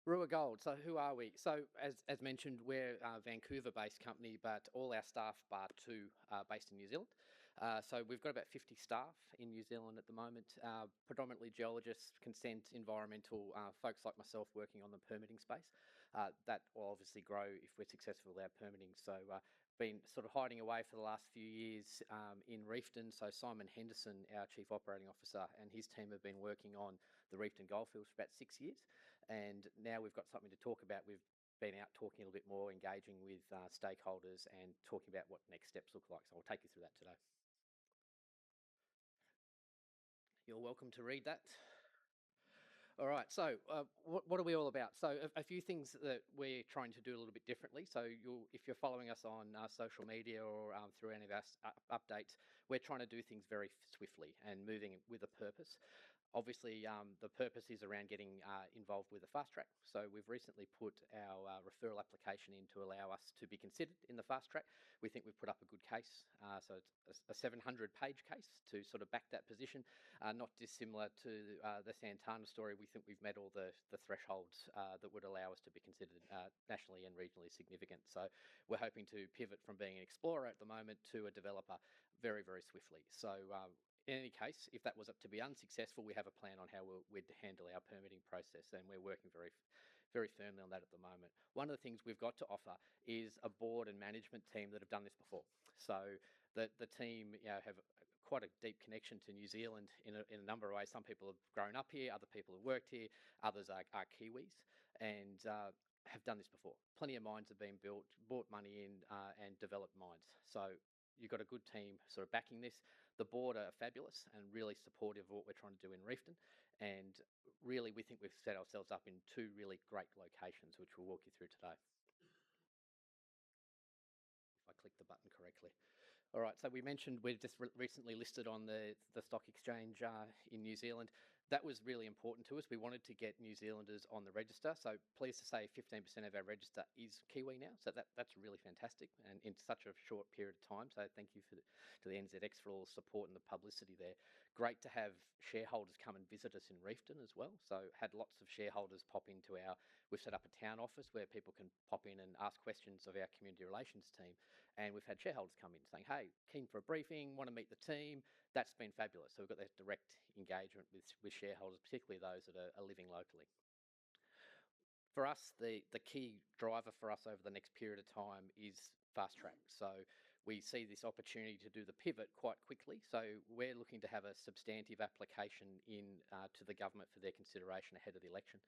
Rua Gold. So who are we? So as mentioned, we're a Vancouver-based company, but all our staff bar two are based in New Zealand. So we've got about 50 staff in New Zealand at the moment, predominantly geologists, consent, environmental folks like myself working on the permitting space. That will obviously grow if we're successful with our permitting. So been sort of hiding away for the last few years in Reefton. So Simon Henderson, our Chief Operating Officer, and his team have been working on the Reefton Goldfields for about 6 years. And now we've got something to talk about. We've been out talking a little bit more, engaging with stakeholders and talking about what next steps look like. So I'll take you through that today. You're welcome to read that. All right, so what are we all about? So a few things that we're trying to do a little bit differently. So if you're following us on social media or through any of our updates, we're trying to do things very swiftly and moving with a purpose. Obviously, the purpose is around getting involved with a fast track. So we've recently put our referral application in to allow us to be considered in the fast track. We think we've put up a good case. So it's a 700-page case to sort of back that position. Not dissimilar to the Santana story, we think we've met all the thresholds that would allow us to be considered nationally and regionally significant. So we're hoping to pivot from being an explorer at the moment to a developer very, very swiftly. So in any case, if that was to be unsuccessful, we have a plan on how we'd handle our permitting process, and we're working very, very firmly on that at the moment. One of the things we've got to offer is a board and management team that have done this before. So the team have quite a deep connection to New Zealand in a number of ways. Some people have grown up here, other people have worked here, others are Kiwis, and have done this before. Plenty of mines have been built, brought money in, and developed mines. So you've got a good team sort of backing this. The board are fabulous and really supportive of what we're trying to do in Reefton. And really, we think we've set ourselves up in two really great locations, which we'll walk you through today. If I click the button correctly. All right, so we mentioned we're just recently listed on the stock exchange in New Zealand. That was really important to us. We wanted to get New Zealanders on the register. So pleased to say 15% of our register is Kiwi now. So that's really fantastic and in such a short period of time. So thank you to the NZX for all the support and the publicity there. Great to have shareholders come and visit us in Reefton as well. So had lots of shareholders pop into we've set up a town office where people can pop in and ask questions of our community relations team. And we've had shareholders come in saying, hey, keen for a briefing, want to meet the team. That's been fabulous. So we've got that direct engagement with shareholders, particularly those that are living locally. For us, the key driver for us over the next period of time is fast track. So we see this opportunity to do the pivot quite quickly. So we're looking to have a substantive application in to the government for their consideration ahead of the election.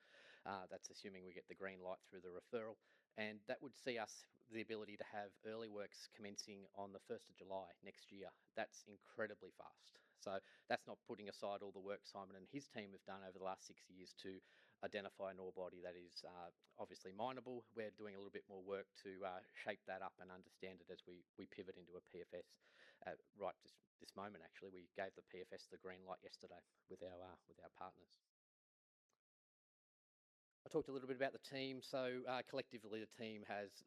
That's assuming we get the green light through the referral. And that would see us the ability to have early works commencing on the 1st of July next year. That's incredibly fast. So that's not putting aside all the work Simon and his team have done over the last 6 years to identify an ore body that is obviously mineable. We're doing a little bit more work to shape that up and understand it as we pivot into a PFS. Right this moment, actually, we gave the PFS the green light yesterday with our partners. I talked a little bit about the team. So collectively, the team has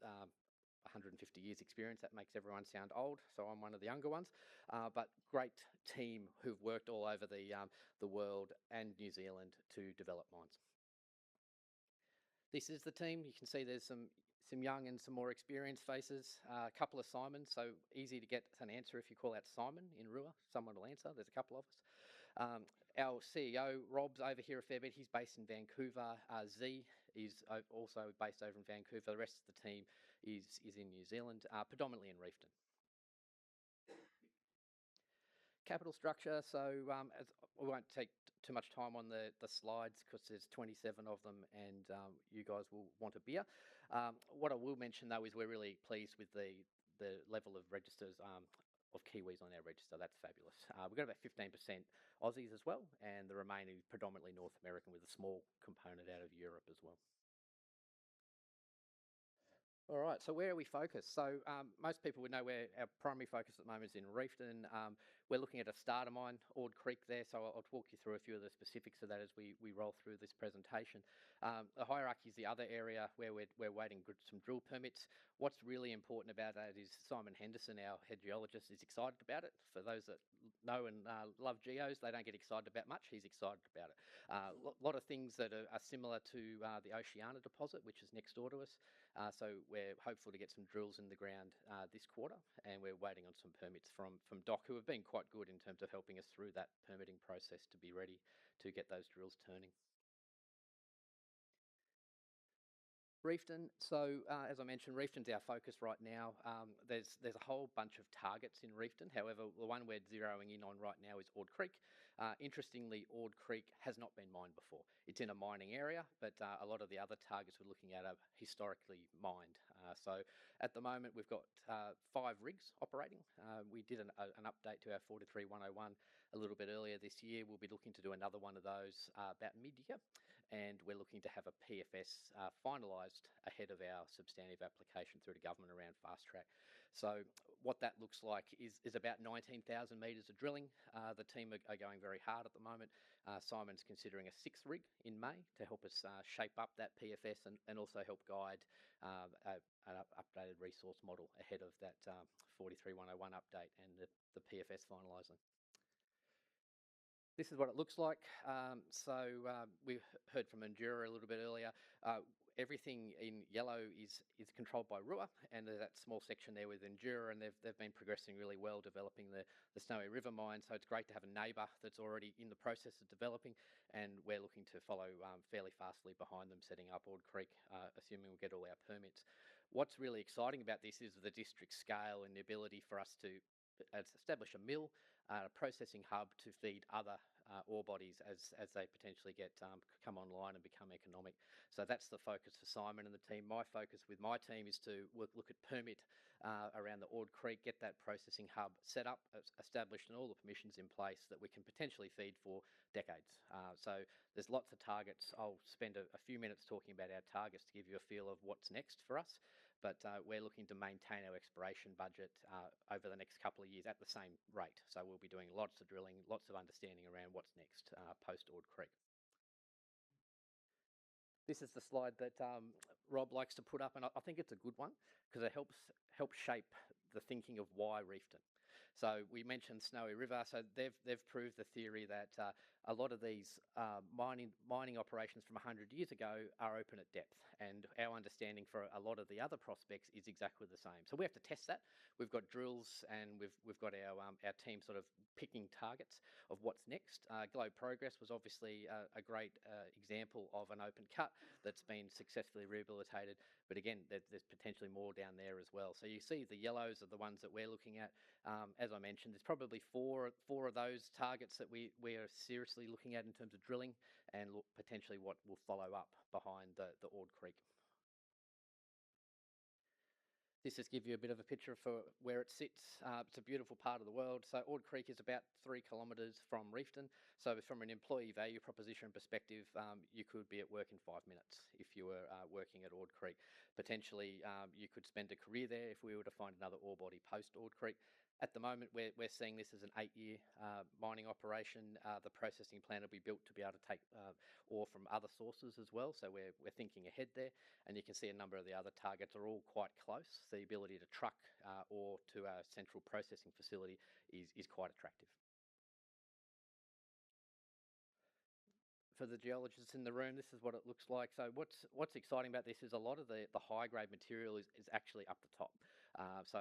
150 years experience. That makes everyone sound old. So I'm one of the younger ones, but great team who've worked all over the world and New Zealand to develop mines. This is the team. You can see there's some young and some more experienced faces, a couple of Simons, so easy to get an answer if you call out Simon in Rua. Someone will answer. There's a couple of us. Our CEO, Rob's over here a fair bit. He's based in Vancouver. Z is also based over in Vancouver. The rest of the team is in New Zealand, predominantly in Reefton. Capital structure. So we won't take too much time on the slides because there's 27 of them and you guys will want a beer. What I will mention though is we're really pleased with the level of registers of Kiwis on our register. That's fabulous. We've got about 15% Aussies as well, and the remaining predominantly North American with a small component out of Europe as well. All right, so where are we focused? So most people would know where our primary focus at the moment is in Reefton. We're looking at a starter mine, Ord Creek there, so I'll walk you through a few of the specifics of that as we roll through this presentation. The hierarchy is the other area where we're waiting some drill permits. What's really important about that is Simon Henderson, our head geologist, is excited about it. For those that know and love geos, they don't get excited about much. He's excited about it. A lot of things that are similar to the Oceana deposit, which is next door to us. So we're hopeful to get some drills in the ground this quarter, and we're waiting on some permits from DOC, who have been quite good in terms of helping us through that permitting process to be ready to get those drills turning. Reefton. So as I mentioned, Reefton's our focus right now. There's a whole bunch of targets in Reefton. However, the one we're zeroing in on right now is Ord Creek. Interestingly, Ord Creek has not been mined before. It's in a mining area, but a lot of the other targets we're looking at are historically mined. So at the moment, we've got 5 rigs operating. We did an update to our 43101 a little bit earlier this year. We'll be looking to do another one of those about mid-year, and we're looking to have a PFS finalised ahead of our substantive application through to government around fast track. So what that looks like is about 19,000 metres of drilling. The team are going very hard at the moment. Simon's considering a 6th rig in May to help us shape up that PFS and also help guide an updated resource model ahead of that 43101 update and the PFS finalising. This is what it looks like. We heard from Endura a little bit earlier. Everything in yellow is controlled by Rua, and there's that small section there with Endura, and they've been progressing really well developing the Snowy River mine. So it's great to have a neighbour that's already in the process of developing, and we're looking to follow fairly fastly behind them, setting up Ord Creek, assuming we'll get all our permits. What's really exciting about this is the district scale and the ability for us to establish a mill, a processing hub to feed other ore bodies as they potentially come online and become economic. So that's the focus for Simon and the team. My focus with my team is to look at permit around the Ord Creek, get that processing hub set up, established, and all the permissions in place that we can potentially feed for decades. So there's lots of targets. I'll spend a few minutes talking about our targets to give you a feel of what's next for us. But we're looking to maintain our exploration budget over the next couple of years at the same rate. So we'll be doing lots of drilling, lots of understanding around what's next post Ord Creek. This is the slide that Rob likes to put up, and I think it's a good one because it helps shape the thinking of why Reefton. So we mentioned Snowy River. So they've proved the theory that a lot of these mining operations from 100 years ago are open at depth, and our understanding for a lot of the other prospects is exactly the same. So we have to test that. We've got drills, and we've got our team sort of picking targets of what's next. Globe Progress was obviously a great example of an open cut that's been successfully rehabilitated. But again, there's potentially more down there as well. So you see the yellows are the ones that we're looking at. As I mentioned, there's probably four of those targets that we are seriously looking at in terms of drilling, and potentially what will follow up behind the Ord Creek. This just gives you a bit of a picture for where it sits. It's a beautiful part of the world. So Ord Creek is about 3 kilometres from Reefton. So from an employee value proposition perspective, you could be at work in 5 minutes if you were working at Ord Creek. Potentially, you could spend a career there if we were to find another ore body post Ord Creek. At the moment, we're seeing this as an 8-year mining operation. The processing plant will be built to be able to take ore from other sources as well. So we're thinking ahead there. And you can see a number of the other targets are all quite close. The ability to truck ore to our central processing facility is quite attractive. For the geologists in the room, this is what it looks like. So what's exciting about this is a lot of the high grade material is actually up the top. So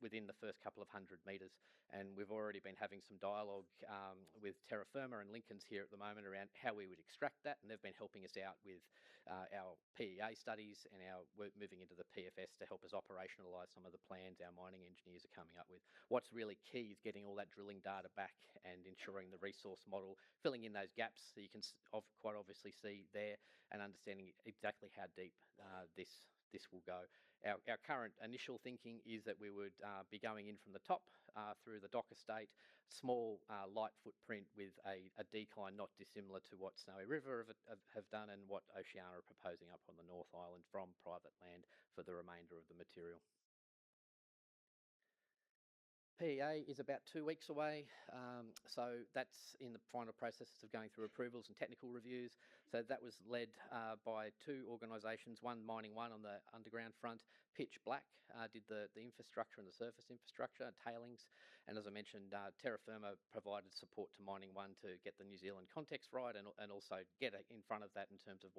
within the first couple of 100 metres, and we've already been having some dialogue with Terra Firma and Lincoln's here at the moment around how we would extract that, and they've been helping us out with our PEA studies and our work moving into the PFS to help us operationalise some of the plans our mining engineers are coming up with. What's really key is getting all that drilling data back and ensuring the resource model, filling in those gaps so you can quite obviously see there, and understanding exactly how deep this will go. Our current initial thinking is that we would be going in from the top through the dock estate, small light footprint with a decline not dissimilar to what Snowy River have done and what Oceana are proposing up on the North Island from private land for the remainder of the material. PEA is about 2 weeks away, so that's in the final processes of going through approvals and technical reviews. So that was led by two organisations, one Mining One on the underground front, Pitch Black did the infrastructure and the surface infrastructure, tailings, and as I mentioned, Terra Firma provided support to Mining One to get the New Zealand context right and also get in front of that in terms of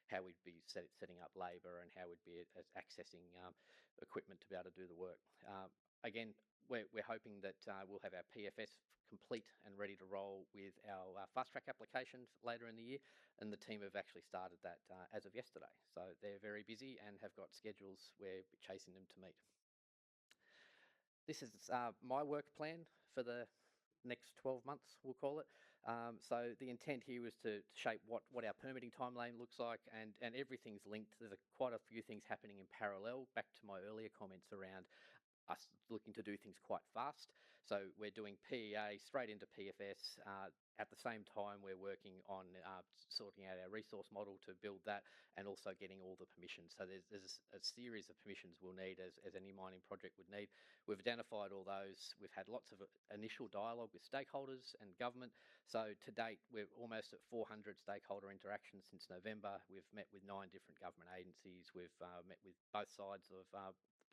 how we'd be setting up labour and how we'd be accessing equipment to be able to do the work. Again, we're hoping that we'll have our PFS complete and ready to roll with our fast track application later in the year, and the team have actually started that as of yesterday. So they're very busy and have got schedules we're chasing them to meet. This is my work plan for the next 12 months, we'll call it. So the intent here was to shape what our permitting timeline looks like, and everything's linked. There's quite a few things happening in parallel, back to my earlier comments around us looking to do things quite fast. So we're doing PEA straight into PFS. At the same time, we're working on sorting out our resource model to build that, and also getting all the permissions. So there's a series of permissions we'll need as any mining project would need. We've identified all those. We've had lots of initial dialogue with stakeholders and government. So to date, we're almost at 400 stakeholder interactions since November. We've met with 9 different government agencies. We've met with both sides of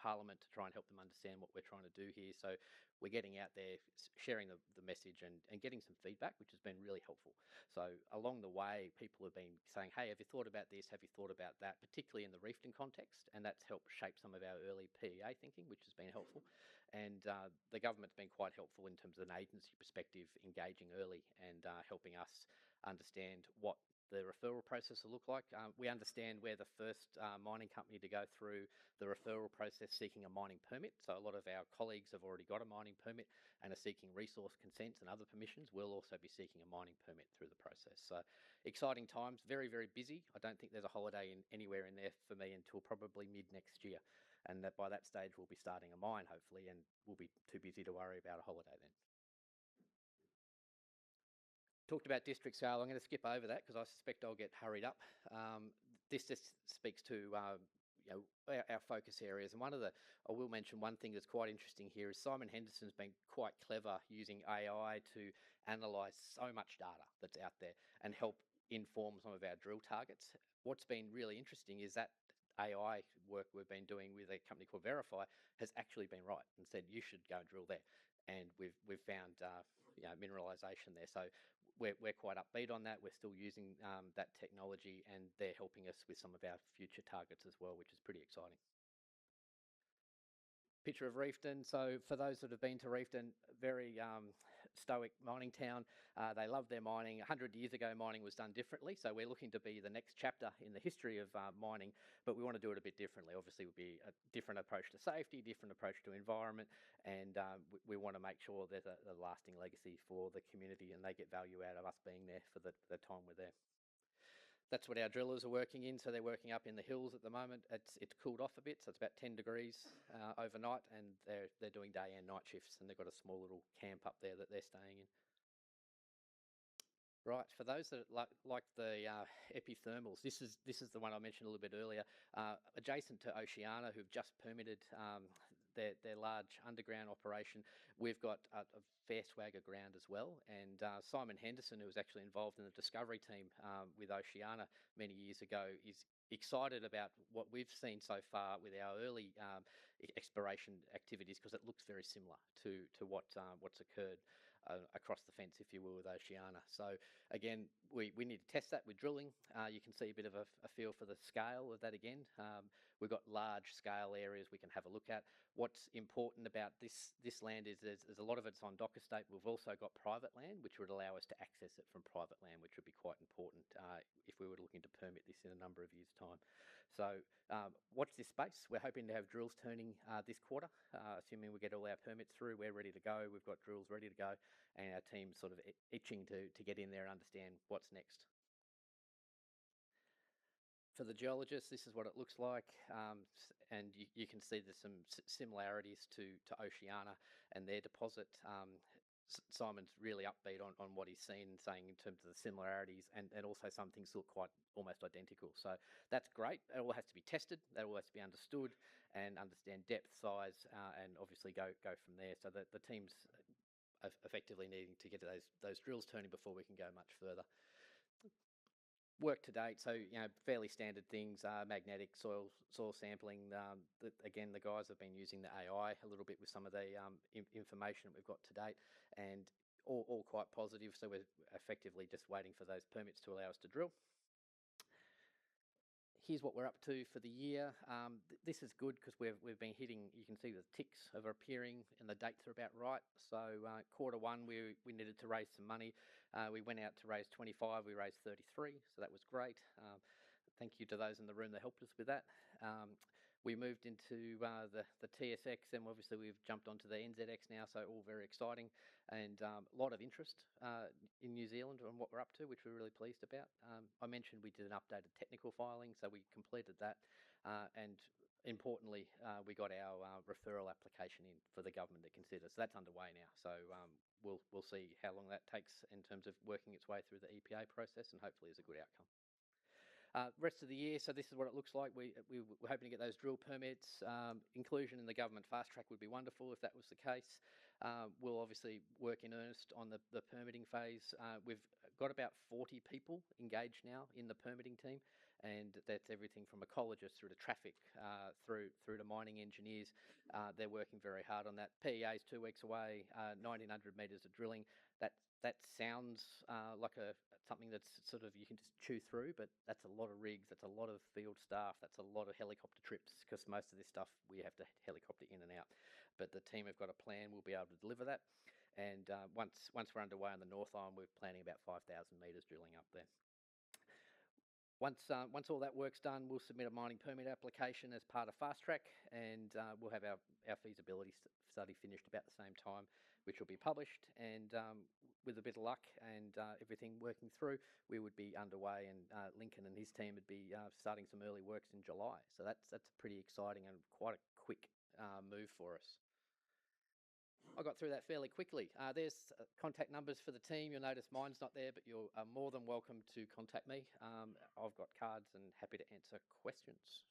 Parliament to try and help them understand what we're trying to do here. So we're getting out there, sharing the message and getting some feedback, which has been really helpful. So along the way, people have been saying, hey, have you thought about this? Have you thought about that? Particularly in the reefing context. And that's helped shape some of our early PEA thinking, which has been helpful. And the government's been quite helpful in terms of an agency perspective, engaging early and helping us understand what the referral process will look like. We understand we're the first mining company to go through the referral process seeking a mining permit. So a lot of our colleagues have already got a mining permit and are seeking resource consents and other permissions. We'll also be seeking a mining permit through the process. So exciting times, very, very busy. I don't think there's a holiday anywhere in there for me until probably mid next year. And that by that stage, we'll be starting a mine, hopefully, and we'll be too busy to worry about a holiday then. Talked about district scale. I'm going to skip over that because I suspect I'll get hurried up. This just speaks to our focus areas. And I will mention one thing that's quite interesting here is Simon Henderson's been quite clever using AI to analyse so much data that's out there and help inform some of our drill targets. What's been really interesting is that AI work we've been doing with a company called Verify has actually been right and said you should go and drill there, and we've found mineralisation there. So we're quite upbeat on that. We're still using that technology, and they're helping us with some of our future targets as well, which is pretty exciting. Picture of Reefton. So for those that have been to Reefton, very stoic mining town. They love their mining. 100 years ago, mining was done differently. So we're looking to be the next chapter in the history of mining, but we want to do it a bit differently. Obviously, it would be a different approach to safety, different approach to environment, and we want to make sure there's a lasting legacy for the community and they get value out of us being there for the time we're there. That's what our drillers are working in. So they're working up in the hills at the moment. It's cooled off a bit, so it's about 10 degrees overnight, and they're doing day and night shifts, and they've got a small little camp up there that they're staying in. Right, for those that like the epithermals, this is the one I mentioned a little bit earlier, adjacent to Oceana, who've just permitted their large underground operation. We've got a fair swag of ground as well, and Simon Henderson, who was actually involved in the discovery team with Oceana many years ago, is excited about what we've seen so far with our early exploration activities, because it looks very similar to what's occurred across the fence, if you will, with Oceana. So again, we need to test that with drilling. You can see a bit of a feel for the scale of that again. We've got large scale areas we can have a look at. What's important about this land is there's a lot of it's on dock estate. We've also got private land, which would allow us to access it from private land, which would be quite important if we were looking to permit this in a number of years' time. So watch this space. We're hoping to have drills turning this quarter, assuming we get all our permits through. We're ready to go. We've got drills ready to go, and our team's sort of itching to get in there and understand what's next. For the geologists, this is what it looks like, and you can see there's some similarities to Oceana and their deposit. Simon's really upbeat on what he's seen, saying in terms of the similarities, and also some things look quite almost identical. So that's great. It all has to be tested. That all has to be understood and understand depth, size, and obviously go from there. So that the team's effectively needing to get those drills turning before we can go much further. Work to date, so fairly standard things, magnetic soil sampling. Again, the guys have been using the AI a little bit with some of the information that we've got to date, and all quite positive. So we're effectively just waiting for those permits to allow us to drill. Here's what we're up to for the year. This is good because we've been hitting. You can see the ticks are appearing and the dates are about right. So Q1 we needed to raise some money. We went out to raise 25. We raised 33, so that was great. Thank you to those in the room that helped us with that. We moved into the TSX, and obviously we've jumped onto the NZX now, so all very exciting, and a lot of interest in New Zealand on what we're up to, which we're really pleased about. I mentioned we did an updated technical filing, so we completed that, and importantly, we got our referral application in for the government to consider, so that's underway now. So we'll see how long that takes in terms of working its way through the EPA process, and hopefully it's a good outcome. Rest of the year, so this is what it looks like. We're hoping to get those drill permits. Inclusion in the government fast track would be wonderful if that was the case. We'll obviously work in earnest on the permitting phase. We've got about 40 people engaged now in the permitting team, and that's everything from ecologists through to traffic, through to mining engineers. They're working very hard on that. PEA is 2 weeks away, 1,900 metres of drilling. That sounds like something that's sort of you can just chew through, but that's a lot of rigs, that's a lot of field staff, that's a lot of helicopter trips, because most of this stuff we have to helicopter in and out. But the team have got a plan, we'll be able to deliver that. And once we're underway on the North Island, we're planning about 5,000 metres drilling up there. Once all that work's done, we'll submit a mining permit application as part of Fast Track, and we'll have our feasibility study finished about the same time, which will be published. And with a bit of luck and everything working through, we would be underway, and Lincoln and his team would be starting some early works in July. So that's pretty exciting and quite a quick move for us. I got through that fairly quickly. There's contact numbers for the team. You'll notice mine's not there, but you're more than welcome to contact me. I've got cards and happy to answer questions.